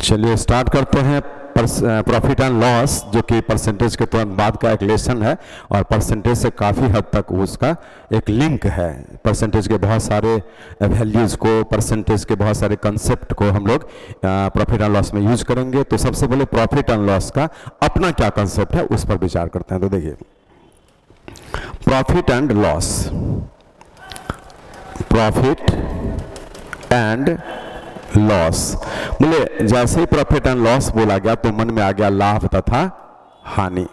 चलिए स्टार्ट करते हैं। प्रॉफिट एंड लॉस, जो कि परसेंटेज के तुरंत बाद का एक लेसन है और परसेंटेज से काफ़ी हद तक उसका एक लिंक है। परसेंटेज के बहुत सारे वैल्यूज़ को, परसेंटेज के बहुत सारे कंसेप्ट को हम लोग प्रॉफिट एंड लॉस में यूज करेंगे। तो सबसे पहले प्रॉफिट एंड लॉस का अपना क्या कंसेप्ट है उस पर विचार करते हैं। तो देखिए, profit and loss, profit and loss, बोले जैसे ही प्रॉफिट एंड लॉस बोला गया तो मन में आ गया लाभ तथा हानि।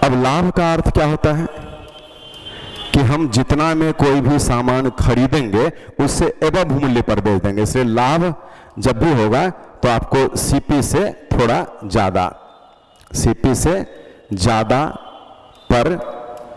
अब लाभ का अर्थ क्या होता है कि हम जितना में कोई भी सामान खरीदेंगे उससे एबव मूल्य पर बेच देंगे। इसलिए लाभ जब भी होगा तो आपको सीपी से थोड़ा ज्यादा, सीपी से ज्यादा पर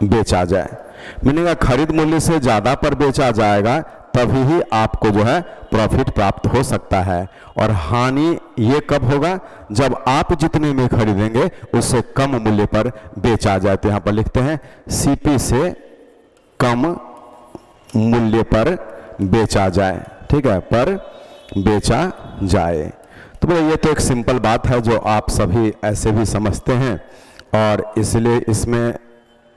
बेचा जाए, मीनिंग खरीद मूल्य से ज्यादा पर बेचा जाएगा तभी ही आपको जो है प्रॉफिट प्राप्त हो सकता है। और हानि ये कब होगा, जब आप जितने में खरीदेंगे उससे कम मूल्य पर बेचा जाए। तो यहां पर लिखते हैं सीपी से कम मूल्य पर बेचा जाए, ठीक है, पर बेचा जाए। तो बोले ये तो एक सिंपल बात है जो आप सभी ऐसे भी समझते हैं और इसलिए इसमें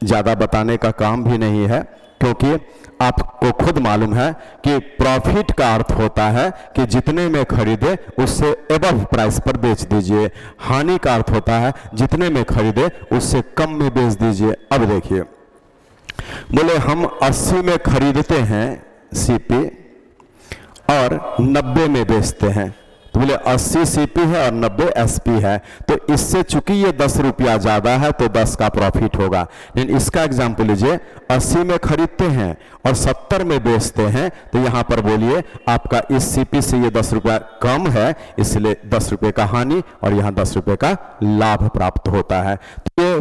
ज़्यादा बताने का काम भी नहीं है, क्योंकि आपको खुद मालूम है कि प्रॉफिट का अर्थ होता है कि जितने में खरीदे उससे एबव प्राइस पर बेच दीजिए। हानि का अर्थ होता है जितने में खरीदे उससे कम में बेच दीजिए। अब देखिए, बोले हम 80 में खरीदते हैं सीपी और 90 में बेचते हैं। तो बोले 80 सीपी है और 90 एसपी है, तो इससे चूंकि ये 10 रुपया ज्यादा है तो 10 का प्रॉफिट होगा। लेकिन इसका एग्जांपल लीजिए, 80 में खरीदते हैं और 70 में बेचते हैं, तो यहां पर बोलिए आपका इस सीपी से ये 10 रुपया कम है, इसलिए 10 रुपये का हानि और यहां 10 रुपये का लाभ प्राप्त होता है। तो ये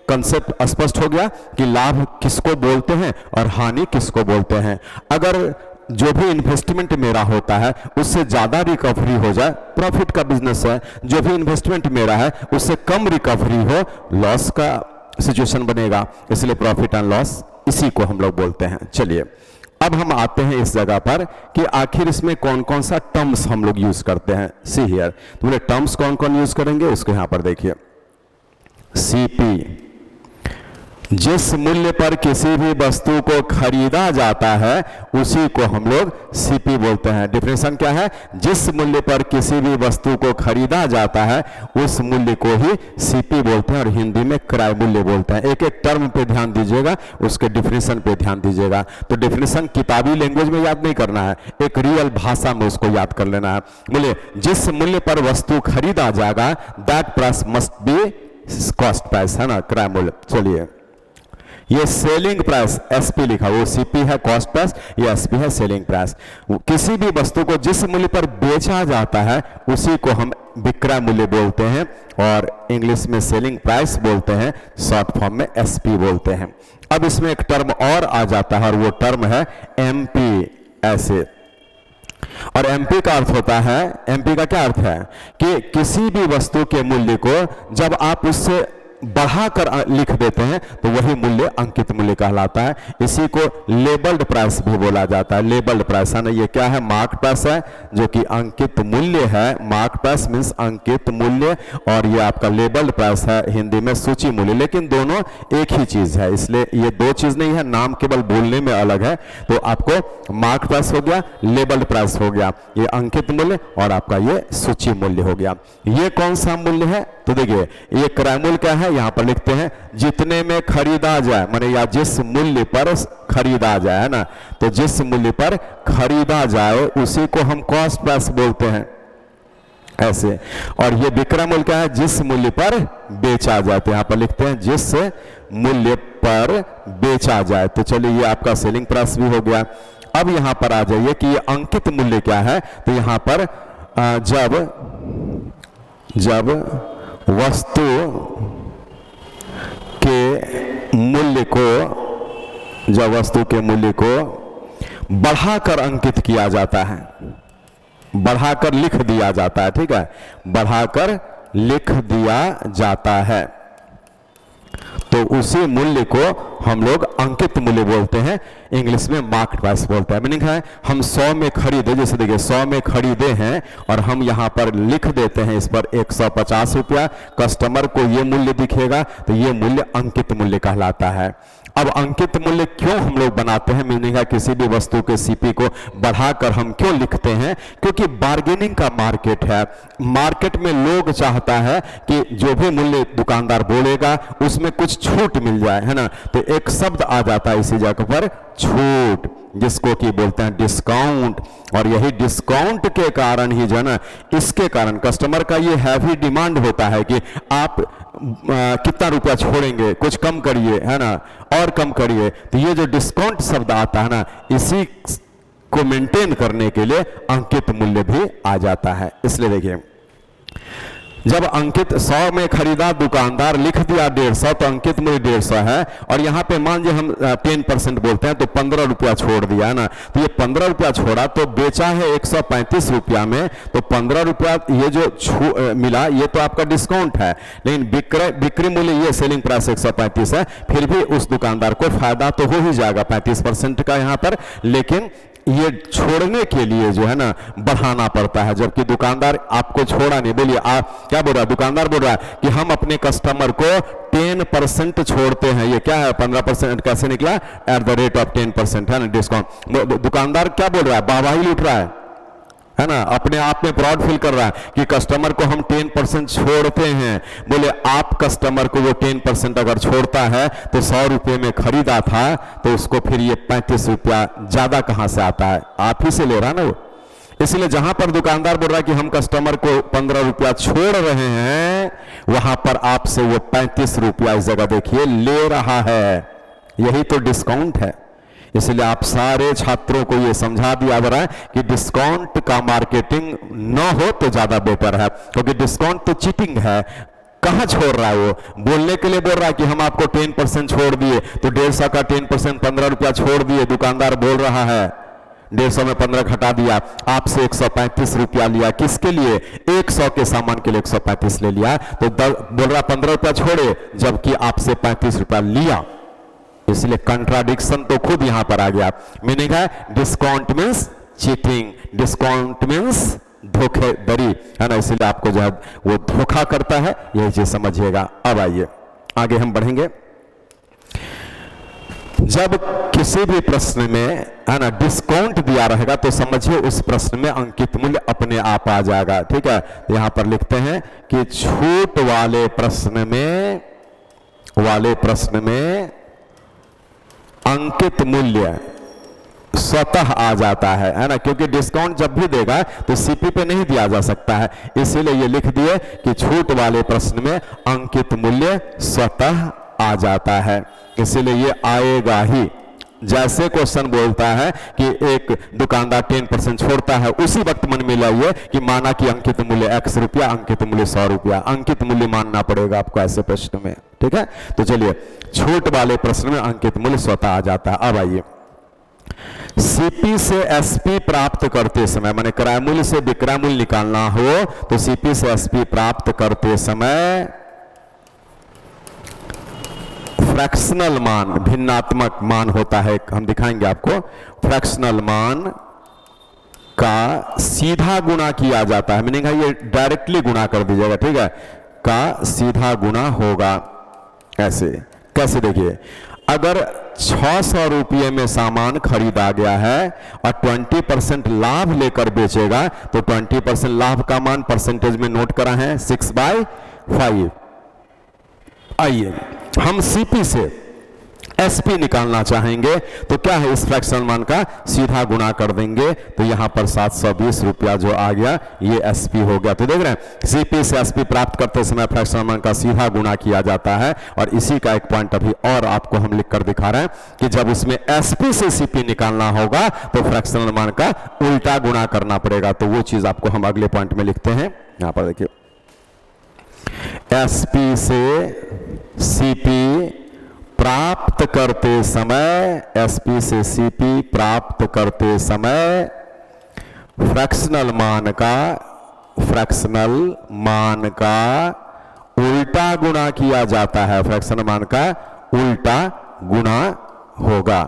कंसेप्ट स्पष्ट हो गया कि लाभ किसको बोलते हैं और हानि किसको बोलते हैं। अगर जो भी इन्वेस्टमेंट मेरा होता है उससे ज्यादा रिकवरी हो जाए, प्रॉफिट का बिजनेस है, जो भी इन्वेस्टमेंट मेरा है उससे कम रिकवरी हो, लॉस का सिचुएशन बनेगा। इसलिए प्रॉफिट एंड लॉस इसी को हम लोग बोलते हैं। चलिए अब हम आते हैं इस जगह पर कि आखिर इसमें कौन कौन सा टर्म्स हम लोग यूज करते हैं। सी हियर, तो बोले टर्म्स कौन कौन यूज करेंगे उसको यहां पर देखिए। सीपी, जिस मूल्य पर किसी भी वस्तु को खरीदा जाता है उसी को हम लोग सीपी बोलते हैं। डिफिनेशन क्या है, जिस मूल्य पर किसी भी वस्तु को खरीदा जाता है उस मूल्य को ही सीपी बोलते हैं और हिंदी में क्रय मूल्य बोलते हैं। एक एक टर्म पे ध्यान दीजिएगा, उसके डिफिनेशन पे ध्यान दीजिएगा। तो डिफिनेशन किताबी लैंग्वेज में याद नहीं करना है, एक रियल भाषा में उसको याद कर लेना है। बोले जिस मूल्य पर वस्तु खरीदा जाएगा that price must be cost price, है ना, क्रय मूल्य। चलिए ये सेलिंग प्राइस एसपी लिखा, वो सीपी है कॉस्ट प्राइस, ये एसपी है सेलिंग प्राइस। किसी भी वस्तु को जिस मूल्य पर बेचा जाता है उसी को हम विक्रय मूल्य बोलते हैं और इंग्लिश में सेलिंग प्राइस बोलते हैं, शॉर्ट फॉर्म में एसपी बोलते हैं। अब इसमें एक टर्म और आ जाता है और वो टर्म है एमपी, ऐसे। और एमपी का अर्थ होता है, एमपी का क्या अर्थ है कि किसी भी वस्तु के मूल्य को जब आप उससे बढ़ाकर लिख देते हैं तो वही मूल्य अंकित मूल्य कहलाता है। इसी को लेबल्ड प्राइस भी बोला जाता है। लेबल्ड प्राइस है ना, ये क्या है, मार्क प्राइस है जो कि अंकित मूल्य है। मार्क प्राइस मीन्स अंकित मूल्य और ये आपका लेबल्ड प्राइस है हिंदी में सूची मूल्य, लेकिन दोनों एक ही चीज है, इसलिए ये दो चीज नहीं है, नाम केवल बोलने में अलग है। तो आपको मार्क प्राइस हो गया, लेबल्ड प्राइस हो गया, ये अंकित मूल्य और आपका ये सूची मूल्य हो गया। ये कौन सा मूल्य है, तो देखिए ये क्रय मूल्य क्या है, यहां पर लिखते हैं जितने में खरीदा जाए, माने या जिस मूल्य पर खरीदा जाए, है ना, तो जिस मूल्य पर खरीदा जाए उसी को हम कॉस्ट प्राइस बोलते हैं, ऐसे। और ये विक्रय मूल्य क्या है, जिस मूल्य पर बेचा जाए, तो यहां पर लिखते हैं जिस मूल्य पर बेचा जाए। तो चलिए ये आपका सेलिंग प्राइस भी हो गया। अब यहां पर आ जाइए कि ये अंकित मूल्य क्या है, तो यहां पर जब वस्तु के मूल्य को, जब वस्तु के मूल्य को बढ़ाकर अंकित किया जाता है, बढ़ाकर लिख दिया जाता है, ठीक है, बढ़ाकर लिख दिया जाता है, तो उसी मूल्य को हम लोग अंकित मूल्य बोलते हैं। इंग्लिश में मार्केट प्राइस बोलते हैं। मीनिंग है हम 100 में खरीदे, जैसे देखिए 100 में खरीदे हैं और हम यहाँ पर लिख देते हैं इस पर 150 रुपया, कस्टमर को ये मूल्य दिखेगा तो ये मूल्य अंकित मूल्य कहलाता है। अब अंकित मूल्य क्यों हम लोग बनाते हैं, मीनिंग है किसी भी वस्तु के सीपी को बढ़ाकर हम क्यों लिखते हैं, क्योंकि बार्गेनिंग का मार्केट है। मार्केट में लोग चाहता है कि जो भी मूल्य दुकानदार बोलेगा उसमें कुछ छूट मिल जाए, है ना। तो एक शब्द आ जाता है इसी जगह पर, छूट, जिसको कि बोलते हैं डिस्काउंट। और यही डिस्काउंट के कारण ही जो है ना, इसके कारण कस्टमर का ये हैवी डिमांड होता है कि आप कितना रुपया छोड़ेंगे, कुछ कम करिए, है ना, और कम करिए। तो ये जो डिस्काउंट शब्द आता है ना, इसी को मेंटेन करने के लिए अंकित मूल्य भी आ जाता है। इसलिए देखिए जब अंकित 100 में खरीदा, दुकानदार लिख दिया 150, तो अंकित मूल्य 150 है। और यहाँ पे मान लीजिए हम 10% बोलते हैं तो 15 रुपया छोड़ दिया, है ना। तो ये 15 रुपया छोड़ा तो बेचा है 135 रुपया में, तो 15 रुपया ये जो मिला ये तो आपका डिस्काउंट है, लेकिन बिक्री मूल्य ये सेलिंग प्राइस 135 है, फिर भी उस दुकानदार को फायदा तो हो ही जाएगा 35% का यहाँ पर, लेकिन ये छोड़ने के लिए जो है ना बढ़ाना पड़ता है। जबकि दुकानदार आपको छोड़ा नहीं, बोलिए आप क्या बोल रहा है, दुकानदार बोल रहा है कि हम अपने कस्टमर को 10% छोड़ते हैं। ये क्या है 15% कैसे निकला, एट द रेट ऑफ 10%, है ना, डिस्काउंट। दुकानदार क्या बोल रहा है, वाहवाही लूट रहा है ना, अपने आप में प्राउड फील कर रहा है कि कस्टमर को हम 10% छोड़ते हैं। बोले आप कस्टमर को वो 10% अगर छोड़ता है तो 100 रुपये में खरीदा था तो उसको फिर ये 35 रुपया ज्यादा कहां से आता है, आप ही से ले रहा ना वो। इसलिए जहां पर दुकानदार बोल रहा है कि हम कस्टमर को 15 रुपया छोड़ रहे हैं, वहां पर आपसे वो 35 रुपया इस जगह देखिए ले रहा है। यही तो डिस्काउंट है। इसलिए आप सारे छात्रों को यह समझा दिया जा रहा है कि डिस्काउंट का मार्केटिंग न हो तो ज्यादा बेटर है, क्योंकि डिस्काउंट तो चीटिंग है। कहां छोड़ रहा है वो, बोलने के लिए बोल रहा है कि हम आपको 10% छोड़ दिए, तो 150 का 10% 15 रुपया छोड़ दिए, दुकानदार बोल रहा है 150 में 15 घटा दिया, आपसे 135 रुपया लिया, किसके लिए, 100 के सामान के लिए 135 ले लिया, तो बोल रहा 15 रुपया छोड़े जबकि आपसे 35 रुपया लिया। इसलिए कंट्राडिक्शन तो खुद यहां पर आ गया। मीनिंग है discount means cheating, discount means धोखेधड़ी, है ना। इसलिए आपको जो है वो धोखा करता है, यही चीज समझिएगा। अब आइए आगे हम बढ़ेंगे। जब किसी भी प्रश्न में, है ना, डिस्काउंट दिया रहेगा तो समझिए उस प्रश्न में अंकित मूल्य अपने आप आ जाएगा। ठीक है, यहां पर लिखते हैं कि छूट वाले प्रश्न में अंकित मूल्य स्वतः आ जाता है ना, क्योंकि डिस्काउंट जब भी देगा तो सीपी पे नहीं दिया जा सकता है। इसीलिए ये लिख दिए कि छूट वाले प्रश्न में अंकित मूल्य स्वतः आ जाता है, इसीलिए ये आएगा ही। जैसे क्वेश्चन बोलता है कि एक दुकानदार 10% छोड़ता है, उसी वक्त मन में लाइए कि माना कि अंकित मूल्य X रुपया, अंकित मूल्य 100 रुपया, अंकित मूल्य मानना पड़ेगा आपको ऐसे प्रश्न में। ठीक है, तो चलिए छूट वाले प्रश्न में अंकित मूल्य स्वतः आ जाता है। अब आइए सीपी से एसपी प्राप्त करते समय, माने क्रय मूल्य से विक्रय मूल्य निकालना हो तो सीपी से एसपी प्राप्त करते समय फ्रैक्शनल मान, भिन्नात्मक मान होता है, हम दिखाएंगे आपको। फ्रैक्शनल मान का सीधा गुणा किया जाता है, मीनिंग है ये डायरेक्टली गुणा कर दीजिएगा। ठीक है, का सीधा गुणा होगा। ऐसे कैसे, देखिए अगर 600 रुपये में सामान खरीदा गया है और 20% लाभ लेकर बेचेगा तो 20% लाभ का मान परसेंटेज में नोट करा है 6/5। आइए हम सीपी से एसपी निकालना चाहेंगे तो क्या है, इस फ्रैक्शनल मान का सीधा गुणा कर देंगे तो यहां पर 720 रुपया जो आ गया ये एसपी हो गया। तो देख रहे हैं सीपी से एसपी प्राप्त करते समय फ्रैक्शनल मान का सीधा गुणा किया जाता है। और इसी का एक पॉइंट अभी और आपको हम लिख कर दिखा रहे हैं कि जब उसमें एसपी से सीपी निकालना होगा तो फ्रैक्शनल मान का उल्टा गुणा करना पड़ेगा। तो वो चीज आपको हम अगले पॉइंट में लिखते हैं। यहां पर देखिए एसपी से सीपी प्राप्त करते समय, एसपी से सीपी प्राप्त करते समय फ्रैक्शनल मान का उल्टा गुणा किया जाता है, फ्रैक्शनल मान का उल्टा गुणा होगा।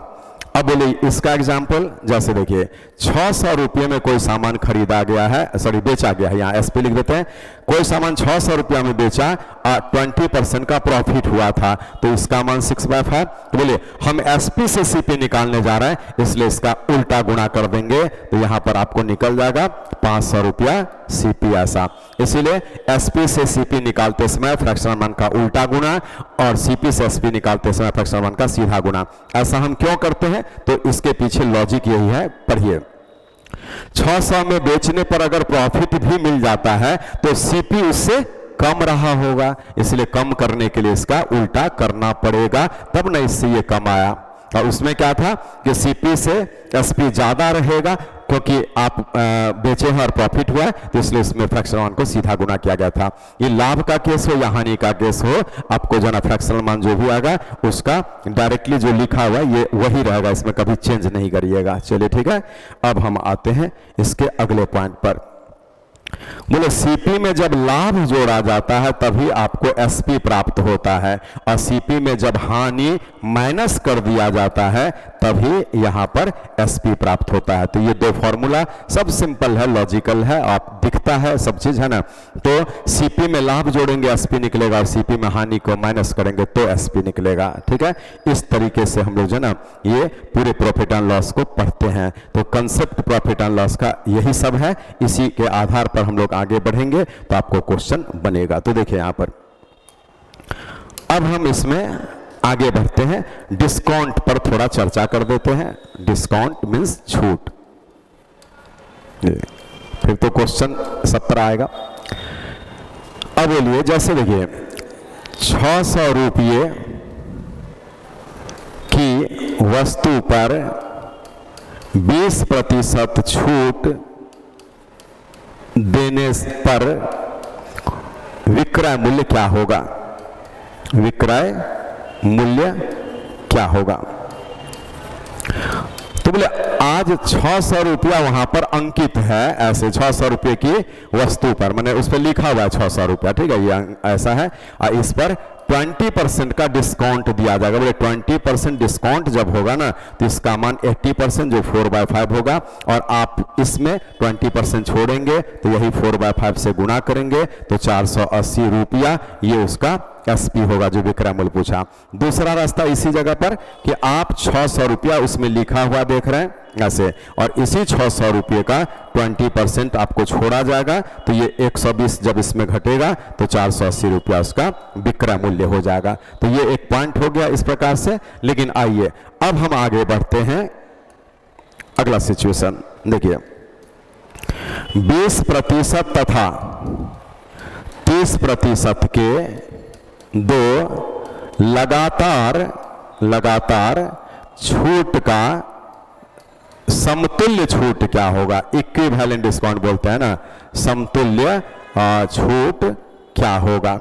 अब बोलिए इसका एग्जाम्पल, जैसे देखिए 600 रुपये में कोई सामान खरीदा गया है, सॉरी बेचा गया है, यहाँ एसपी लिख देते हैं। कोई सामान 600 रुपया में बेचा और 20% का प्रॉफिट हुआ था, तो इसका मान 6/5। तो बोलिए हम एसपी से सीपी निकालने जा रहे हैं, इसलिए इसका उल्टा गुणा कर देंगे, तो यहाँ पर आपको निकल जाएगा 500 रुपया सीपी ऐसा। इसीलिए एसपी से सीपी निकालते समय फ्रैक्शनल मान का उल्टा गुणा और सीपी से एसपी निकालते समय फ्रैक्शनल मान का सीधा गुणा। ऐसा हम क्यों करते हैं, तो इसके पीछे लॉजिक यही है, पढ़िए। 600 में बेचने पर अगर प्रॉफिट भी मिल जाता है तो सीपी उससे कम रहा होगा, इसलिए कम करने के लिए इसका उल्टा करना पड़ेगा, तब ना इससे ये कम आया। और उसमें क्या था कि सीपी से एसपी ज्यादा रहेगा, क्योंकि आप बेचे हैं और प्रॉफिट हुआ है, तो इसलिए इसमें फ्रैक्शनल मान को सीधा गुना किया गया था। ये लाभ का केस हो या हानि का केस हो, आपको जो ना फ्रैक्शनल मान जो भी आएगा उसका डायरेक्टली जो लिखा हुआ है ये वही रहेगा, इसमें कभी चेंज नहीं करिएगा। चलिए ठीक है, अब हम आते हैं इसके अगले पॉइंट पर। बोले सीपी में जब लाभ जोड़ा जाता है तभी आपको एसपी प्राप्त होता है, और सीपी में जब हानि माइनस कर दिया जाता है तभी यहां पर एसपी प्राप्त होता है। तो ये दो फॉर्मूला सब सिंपल है, लॉजिकल है, आप दिखता है सब चीज है ना। तो सीपी में लाभ जोड़ेंगे एसपी निकलेगा, और सीपी में हानि को माइनस करेंगे तो एसपी निकलेगा। ठीक है, इस तरीके से हम लोग जो ना ये पूरे प्रॉफिट एंड लॉस को पढ़ते हैं। तो कंसेप्ट प्रॉफिट एंड लॉस का यही सब है, इसी के आधार पर हम लोग आगे बढ़ेंगे तो आपको क्वेश्चन बनेगा। तो देखिए यहां पर अब हम इसमें आगे बढ़ते हैं, डिस्काउंट पर थोड़ा चर्चा कर देते हैं। डिस्काउंट मीन्स छूट, फिर तो क्वेश्चन 17 आएगा। अब बोलिए, जैसे देखिए 600 रुपये की वस्तु पर 20% छूट देने पर विक्रय मूल्य क्या होगा? विक्रय मूल्य क्या होगा? तो बोले आज 600 रुपया वहां पर अंकित है, ऐसे 600 रुपये की वस्तु पर, मैंने उस पर लिखा हुआ है 600 रुपया, ठीक है, ये ऐसा है। और इस पर 20% का डिस्काउंट दिया जाएगा। बोले 20% डिस्काउंट जब होगा ना तो इसका मान 80% जो 4/5 होगा, और आप इसमें 20% छोड़ेंगे तो यही 4/5 से गुणा करेंगे तो 480 रुपया ये उसका एसपी होगा जो विक्रय मूल्य पूछा। दूसरा रास्ता इसी जगह पर कि आप 600 रुपया उसमें लिखा हुआ देख रहे हैं ऐसे, और इसी 600 रुपये का 20% आपको छोड़ा जाएगा तो ये 120 जब इसमें घटेगा तो 480 रुपया उसका विक्रय मूल्य हो जाएगा। तो ये एक पॉइंट हो गया इस प्रकार से। लेकिन आइए अब हम आगे बढ़ते हैं, अगला सिचुएशन देखिए, 20% तथा 30% के दो लगातार छूट का समतुल्य छूट क्या होगा? इक्विवेलेंट डिस्काउंट बोलते हैं ना, समतुल्य छूट क्या होगा?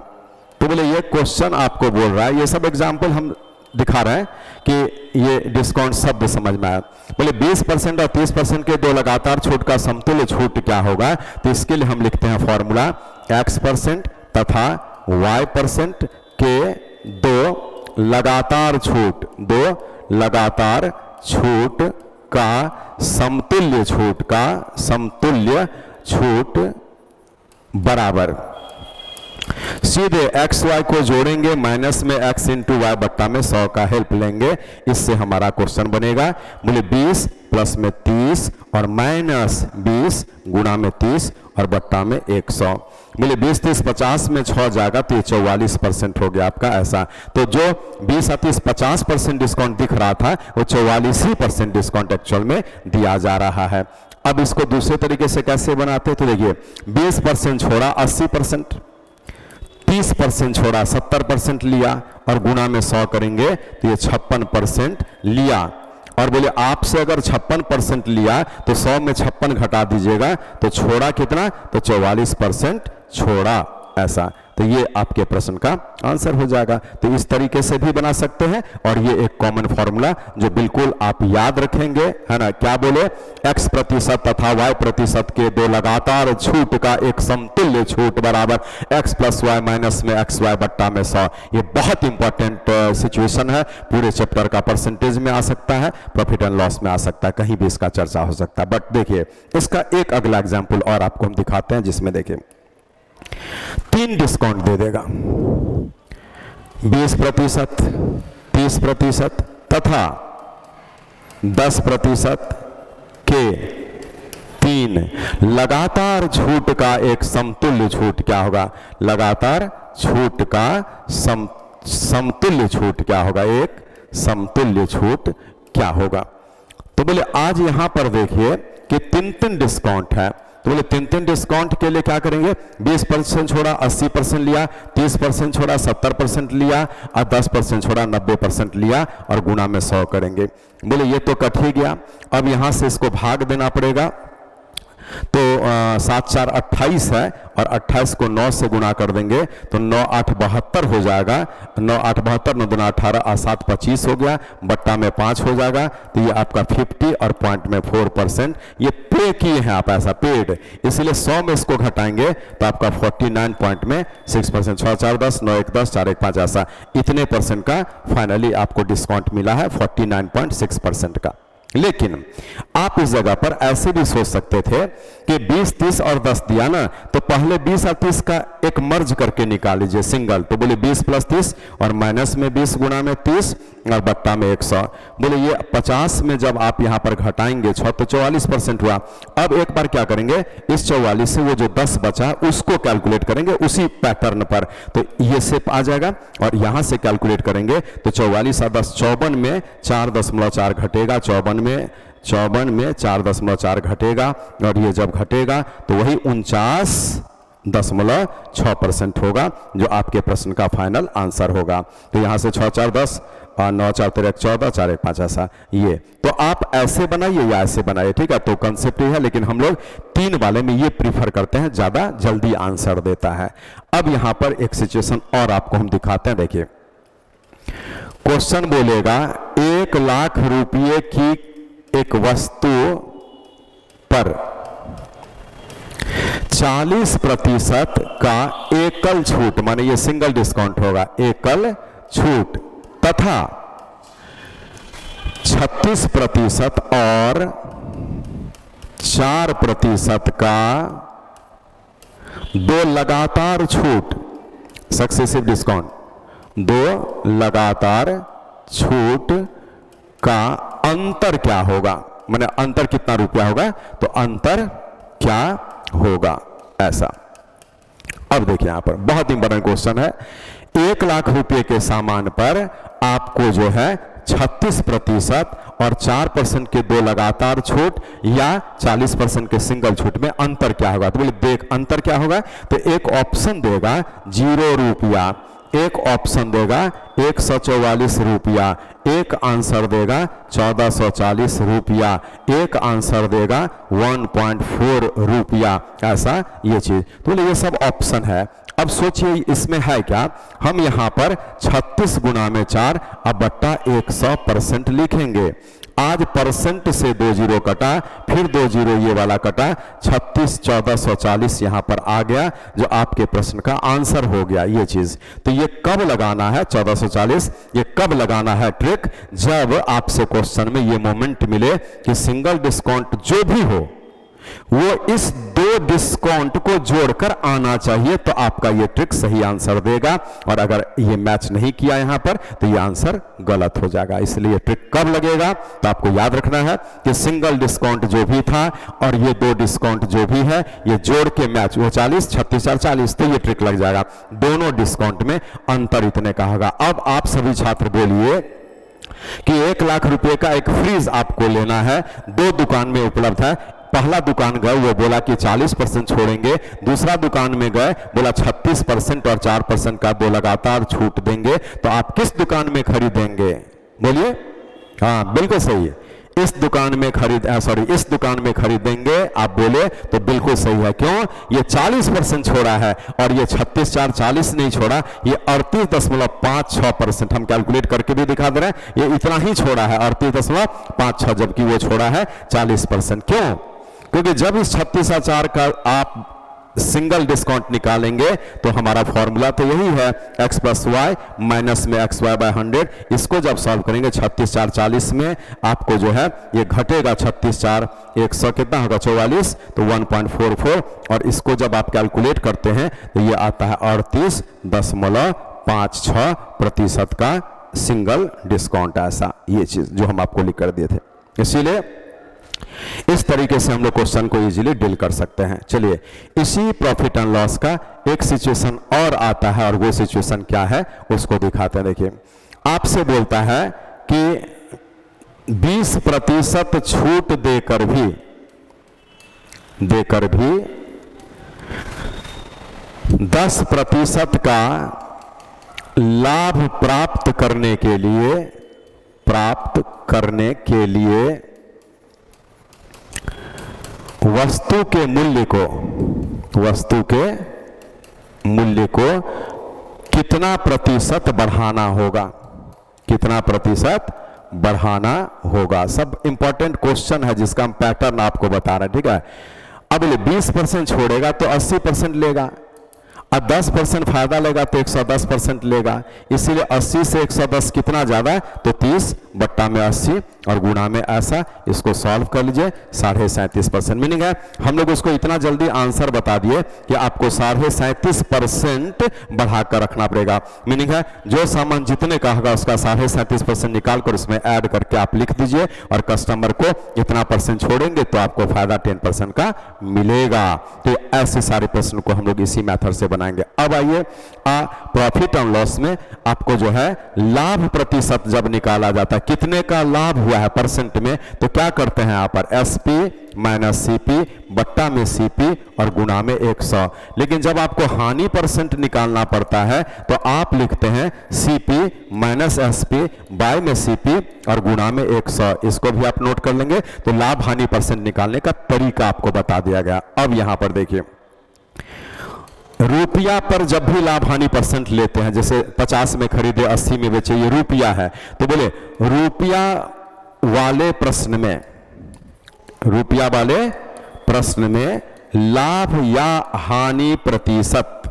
तो बोले ये क्वेश्चन आपको बोल रहा है, ये सब एग्जाम्पल हम दिखा रहे हैं कि ये डिस्काउंट शब्द समझ में आया। बोले 20% और 30% के दो लगातार छूट का समतुल्य छूट क्या होगा? तो इसके लिए हम लिखते हैं फॉर्मूला, X% तथा Y% के दो लगातार छूट का समतुल्य छूट बराबर, सीधे एक्स वाई को जोड़ेंगे, माइनस में x इंटू वाई बट्टा में 100 का हेल्प लेंगे, इससे हमारा क्वेश्चन बनेगा। बोले 20 प्लस में 30 और माइनस 20 गुणा में 30 और बट्टा में 100। बोले 20 30 50 में 6 जाएगा तो ये 44% हो गया आपका ऐसा। तो जो 20 30 50% डिस्काउंट दिख रहा था वो 44% डिस्काउंट एक्चुअल में दिया जा रहा है। अब इसको दूसरे तरीके से कैसे बनाते हैं? तो देखिए 20% छोड़ा 80%, 30% छोड़ा 70% लिया और गुणा में 100 करेंगे तो ये 56% लिया। और बोले आपसे अगर 56% लिया तो 100 में 56 घटा दीजिएगा तो छोड़ा कितना? तो 44% छोड़ा ऐसा। तो ये आपके प्रश्न का आंसर हो जाएगा। तो इस तरीके से भी बना सकते हैं और ये एक कॉमन फॉर्मूला जो बिल्कुल आप याद रखेंगे, है ना। क्या बोले, x प्रतिशत तथा y प्रतिशत के दो लगातार छूट का एक समतुल्य छूट बराबर x प्लस वाई माइनस में एक्स वाई बट्टा में 100। ये बहुत इंपॉर्टेंट सिचुएशन है, पूरे चैप्टर का परसेंटेज में आ सकता है, प्रॉफिट एंड लॉस में आ सकता है, कहीं भी इसका चर्चा हो सकता है। बट देखिए इसका एक अगला एग्जाम्पल और आपको हम दिखाते हैं, जिसमें देखिए 3 डिस्काउंट दे देगा, 20%, 30% तथा 10% के 3 लगातार छूट का एक समतुल्य छूट क्या होगा, लगातार छूट का समतुल्य छूट क्या होगा, एक समतुल्य छूट क्या होगा। तो बोले आज यहां पर देखिए कि 3 डिस्काउंट है, तो बोले 3 डिस्काउंट के लिए क्या करेंगे, 20% छोड़ा 80% लिया, 30% छोड़ा 70% लिया और 10% छोड़ा 90% लिया और गुणा में 100 करेंगे। बोले ये तो कट ही गया, अब यहां से इसको भाग देना पड़ेगा। तो 7 4 28 है और 28 को 9 से गुणा कर देंगे तो 9 8 72 हो जाएगा, 9 8 72, 9 2 18 और 7 25 हो गया, बट्टा में 5 हो जाएगा। तो ये आपका 50 और पॉइंट में 4%, ये पे किए हैं आप, ऐसा पेड, इसलिए 100 में इसको घटाएंगे तो आपका 49 पॉइंट में 6%, 6 4 10, 9 1 10, 4 1 5, ऐसा इतने परसेंट का फाइनली आपको डिस्काउंट मिला है, 49.6% का। लेकिन आप इस जगह पर ऐसे भी सोच सकते थे कि 20 30 और 10 दिया ना, तो पहले 20 और 30 का एक मर्ज करके निकाल लीजिए सिंगल। तो बोले 20 प्लस 30 और माइनस में 20 गुणा में 30 और बट्टा में 100। बोले ये 50 में जब आप यहां पर घटाएंगे 6 तो 44% हुआ। अब एक बार क्या करेंगे, इस 44 से वो जो 10 बचा उसको कैलकुलेट करेंगे उसी पैटर्न पर, तो ये सिर्फ आ जाएगा और यहां से कैलकुलेट करेंगे तो 44 और 10, 54 में 4.4 घटेगा, 54 में 4.4 घटेगा और ये जब घटेगा तो वही 49.6% होगा, जो आपके प्रश्न का फाइनल आंसर होगा। तो यहां से 6 4 10 और 9 4 13 14, 4 1 5, ऐसा ये। तो आप ऐसे बनाइए या ऐसे बनाइए, ठीक है। तो कंसेप्ट ही है, लेकिन हम लोग 3 वाले में ये प्रीफर करते हैं, ज्यादा जल्दी आंसर देता है। अब यहां पर एक सिचुएशन और आपको हम दिखाते हैं, देखिए क्वेश्चन बोलेगा 1 लाख रुपये की एक वस्तु पर 40% का एकल छूट, माने ये सिंगल डिस्काउंट होगा, एकल छूट तथा 36% और 4% का 2 लगातार छूट, सक्सेसिव डिस्काउंट, 2 लगातार छूट का अंतर क्या होगा, माने अंतर कितना रुपया होगा, तो अंतर क्या होगा, ऐसा। अब देखिए यहां पर बहुत इंपॉर्टेंट क्वेश्चन है, 1 लाख रुपए के सामान पर आपको जो है 36% और 4% के 2 लगातार छूट या 40% के सिंगल छूट में अंतर क्या होगा। तो बोले देख अंतर क्या होगा, तो एक ऑप्शन देगा 0 रुपया, एक ऑप्शन देगा 144 रुपया, एक आंसर देगा 1440 रुपया, एक आंसर देगा 1.4 रुपया, ऐसा ये चीज। तो बोले ये सब ऑप्शन है। अब सोचिए इसमें है क्या, हम यहां पर 36 गुना में 4 अब बट्टा 100% लिखेंगे। आज परसेंट से 2 जीरो कटा, फिर 2 जीरो ये वाला कटा, 36 1440 यहां पर आ गया, जो आपके प्रश्न का आंसर हो गया ये चीज। तो ये कब लगाना है 1440, ये कब लगाना है ट्रिक, जब आपसे क्वेश्चन में ये मोमेंट मिले कि सिंगल डिस्काउंट जो भी हो वो इस 2 डिस्काउंट को जोड़कर आना चाहिए, तो आपका ये ट्रिक सही आंसर देगा। और अगर ये मैच नहीं किया यहां पर तो ये आंसर गलत हो जाएगा। इसलिए ये ट्रिक कब लगेगा, तो आपको याद रखना है कि सिंगल डिस्काउंट जो भी था और ये 2 डिस्काउंट जो भी है ये जोड़ के मैच, वो 40 36 और 40, तो ये ट्रिक लग जाएगा। दोनों डिस्काउंट में अंतर इतने का होगा। अब आप सभी छात्र बोलिए कि 1 लाख रुपए का एक फ्रिज आपको लेना है, 2 दुकान में उपलब्ध है। पहला दुकान गए वो बोला कि 40% छोड़ेंगे, दूसरा दुकान में गए बोला 36% और 4% का 2 लगातार छूट देंगे। तो आप किस दुकान में खरीदेंगे, बोलिए। हाँ बिल्कुल सही है, इस दुकान में इस दुकान में खरीदेंगे, आप बोले तो बिल्कुल सही है। क्यों? ये 40% छोड़ा है और ये 36 4 40 नहीं छोड़ा, ये 38.56% हम कैलकुलेट करके भी दिखा दे रहे हैं, ये इतना ही छोड़ा है 38.56, जबकि वो छोड़ा है 40%। क्यों? क्योंकि जब इस 36 और 4 का आप सिंगल डिस्काउंट निकालेंगे तो हमारा फॉर्मूला तो यही है, x प्लस वाई माइनस में एक्स वाई बाय 100। इसको जब सॉल्व करेंगे 36 4 40 में आपको जो है ये घटेगा 36 4 100 कितना होगा 44, तो 1.44, और इसको जब आप कैलकुलेट करते हैं तो ये आता है 38.56% का सिंगल डिस्काउंट। ऐसा ये चीज जो हम आपको लिख कर दिए थे, इसीलिए इस तरीके से हम लोग क्वेश्चन को इजीली डील कर सकते हैं। चलिए, इसी प्रॉफिट एंड लॉस का एक सिचुएशन और आता है, और वो सिचुएशन क्या है उसको दिखाते हैं। देखिए, आपसे बोलता है कि 20% छूट देकर भी 10% का लाभ प्राप्त करने के लिए वस्तु के मूल्य को कितना प्रतिशत बढ़ाना होगा। सब इंपॉर्टेंट क्वेश्चन है जिसका हम पैटर्न आपको बता रहे हैं, ठीक है। अब 20% छोड़ेगा तो 80% लेगा, और 10% फायदा लेगा तो 110% लेगा। इसीलिए 80 से 110 कितना ज्यादा, तो 30 बट्टा में 80 और गुणा में ऐसा। इसको सॉल्व कर लीजिए, 37.5%। मीनिंग है हम लोग उसको इतना जल्दी आंसर बता दिए कि आपको 37.5% बढ़ाकर रखना पड़ेगा। मीनिंग है जो सामान जितने का होगा उसका 37.5% निकाल कर उसमें ऐड करके आप लिख दीजिए, और कस्टमर को इतना परसेंट छोड़ेंगे तो आपको फायदा 10% का मिलेगा। तो ऐसे सारे प्रश्न को हम लोग इसी मेथड से बनाएंगे। अब आइए प्रॉफिट एंड लॉस में आपको जो है लाभ प्रतिशत जब निकाला जाता है, कितने का लाभ हुआ है परसेंट में, तो क्या करते हैं यहाँ पर एसपी माइनस सीपी बट्टा में सीपी और गुणा में 100। लेकिन जब आपको हानि परसेंट निकालना पड़ता है तो आप लिखते हैं सीपी माइनस एसपी बाय में सीपी और गुणा में 100। इसको भी आप नोट कर लेंगे। तो लाभ हानि परसेंट निकालने का तरीका आपको बता दिया गया। अब यहां पर देखिए, रुपया पर जब भी लाभ हानि परसेंट लेते हैं, जैसे 50 में खरीदे 80 में बेचे, ये रुपया है, तो बोले रुपया वाले प्रश्न में लाभ या हानि प्रतिशत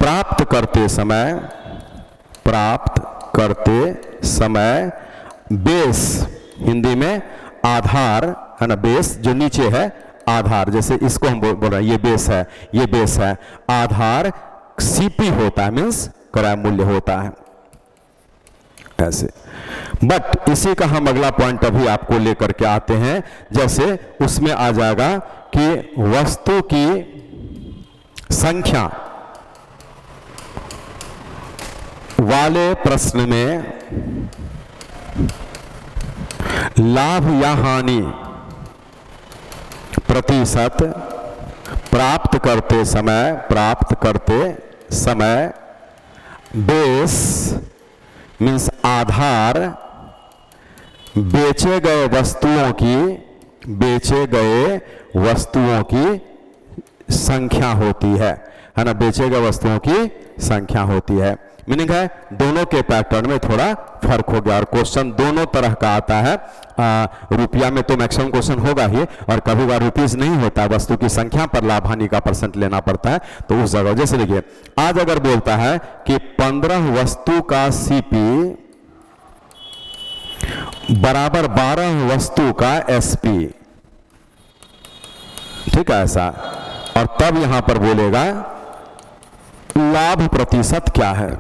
प्राप्त करते समय बेस, हिंदी में आधार है ना, बेस जो नीचे है आधार, जैसे इसको हम बोल रहे हैं ये बेस है, आधार सीपी होता है, मीन्स क्रय मूल्य होता है ऐसे। बट इसी का हम अगला पॉइंट अभी आपको लेकर के आते हैं, जैसे उसमें आ जाएगा कि वस्तु की संख्या वाले प्रश्न में लाभ या हानि प्रतिशत प्राप्त करते समय बेस मीन्स आधार बेचे गए वस्तुओं की संख्या होती है ना, बेचे गए वस्तुओं की संख्या होती है। मीनिंग है दोनों के पैटर्न में थोड़ा फर्क हो गया, और क्वेश्चन दोनों तरह का आता है। रुपया में तो मैक्सिमम क्वेश्चन होगा ही, और कभी बार रुपीज नहीं होता, वस्तु की संख्या पर लाभ हानि का परसेंट लेना पड़ता है। तो उस जगह जैसे देखिए, आज अगर बोलता है कि 15 वस्तु का सीपी बराबर 12 वस्तु का एसपी, ठीक है ऐसा, और तब यहां पर बोलेगा लाभ प्रतिशत क्या है,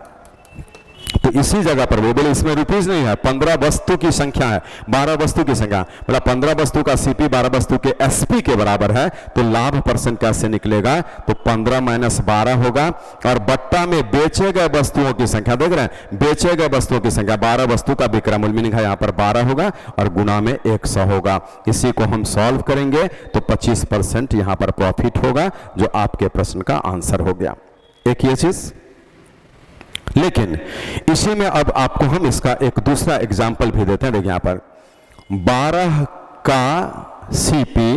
तो इसी जगह पर बोले इसमें रुपीज नहीं है, 15 वस्तु की संख्या है, 12 वस्तु की संख्या, मतलब 15 वस्तु का सीपी 12 वस्तु के एसपी के बराबर है, तो लाभ परसेंट कैसे निकलेगा, तो 15 माइनस 12 होगा, और बट्टा में बेचे गए वस्तुओं की संख्या, देख रहे हैं बेचे गए वस्तुओं की संख्या 12 वस्तु का विक्रय मूल्य, मीनिंग है यहां पर 12 होगा और गुणा में 100 होगा। इसी को हम सॉल्व करेंगे तो 25% यहां पर प्रॉफिट होगा, जो आपके प्रश्न का आंसर हो गया। एक ये चीज लेकिन इसी में अब आपको हम इसका एक दूसरा एग्जाम्पल भी देते हैं। देखिए यहां पर 12 का सीपी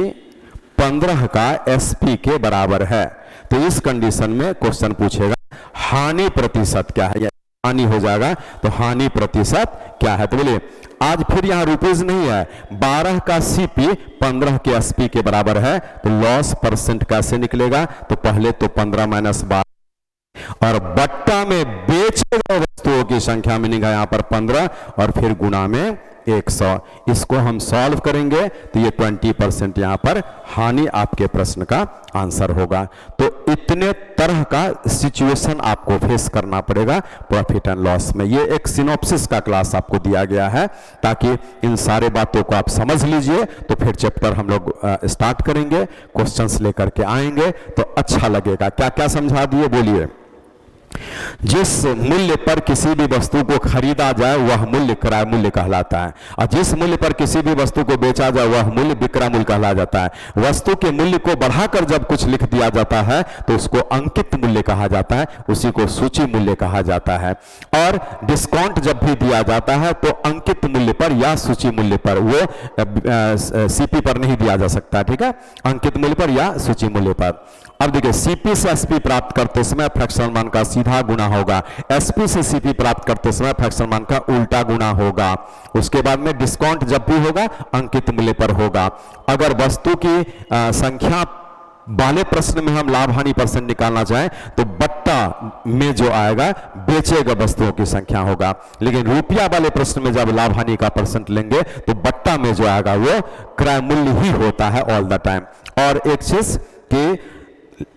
15 का एसपी के बराबर है, तो इस कंडीशन में क्वेश्चन पूछेगा हानि प्रतिशत क्या है, या हानि हो जाएगा तो हानि प्रतिशत क्या है। तो बोलिए आज फिर यहां रुपीज नहीं है, 12 का सीपी 15 के एसपी के बराबर है, तो लॉस परसेंट कैसे निकलेगा, तो पहले तो 15 माइनस 12 और बट्टा में बेचे गए वस्तुओं की संख्या मीनिंग है यहां पर 15 और फिर गुना में 100। इसको हम सॉल्व करेंगे तो ये 20% यहां पर हानि आपके प्रश्न का आंसर होगा। तो इतने तरह का सिचुएशन आपको फेस करना पड़ेगा प्रॉफिट एंड लॉस में। ये एक सिनॉप्सिस का क्लास आपको दिया गया है ताकि इन सारे बातों को आप समझ लीजिए, तो फिर चैप्टर हम लोग स्टार्ट करेंगे, क्वेश्चंस लेकर के आएंगे तो अच्छा लगेगा। क्या क्या समझा दिए बोलिए। जिस मूल्य पर किसी भी वस्तु को खरीदा जाए वह मूल्य क्रय मूल्य कहलाता है, और जिस मूल्य पर किसी भी वस्तु को बेचा जाए वह मूल्य विक्रय मूल्य कहला जाता है। वस्तु के मूल्य को बढ़ाकर जब कुछ लिख दिया जाता है तो उसको अंकित मूल्य कहा जाता है, उसी को सूची मूल्य कहा जाता है। और डिस्काउंट जब भी दिया जाता है तो अंकित मूल्य पर या सूची मूल्य पर, वो सीपी पर नहीं दिया जा सकता, ठीक है, अंकित मूल्य पर या सूची मूल्य पर। अब देखिए सीपी से एसपी प्राप्त करते समय फ्रैक्शनल मान का सीधा गुना होगा, एसपी से सीपी प्राप्त करते समय फ्रैक्शनल मान का उल्टा गुना होगा। उसके बाद में डिस्काउंट जब भी होगा अंकित मूल्य पर होगा। अगर वस्तु की संख्या वाले प्रश्न में हम लाभ हानि परसेंट निकालना चाहें तो बट्टा में जो आएगा बेचे गए वस्तुओं की संख्या होगा, लेकिन रुपया वाले प्रश्न में जब लाभ हानि का परसेंट लेंगे तो बट्टा में जो आएगा वो क्रय मूल्य ही होता है ऑल द टाइम। और एक चीज कि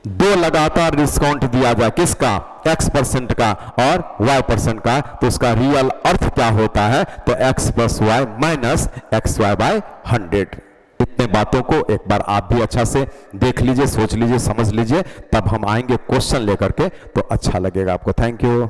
दो लगातार डिस्काउंट दिया जाए, किसका, X% का और Y% का, तो उसका रियल अर्थ क्या होता है, तो X + Y - XY/100। इतने बातों को एक बार आप भी अच्छा से देख लीजिए, सोच लीजिए, समझ लीजिए, तब हम आएंगे क्वेश्चन लेकर के तो अच्छा लगेगा आपको। Thank you.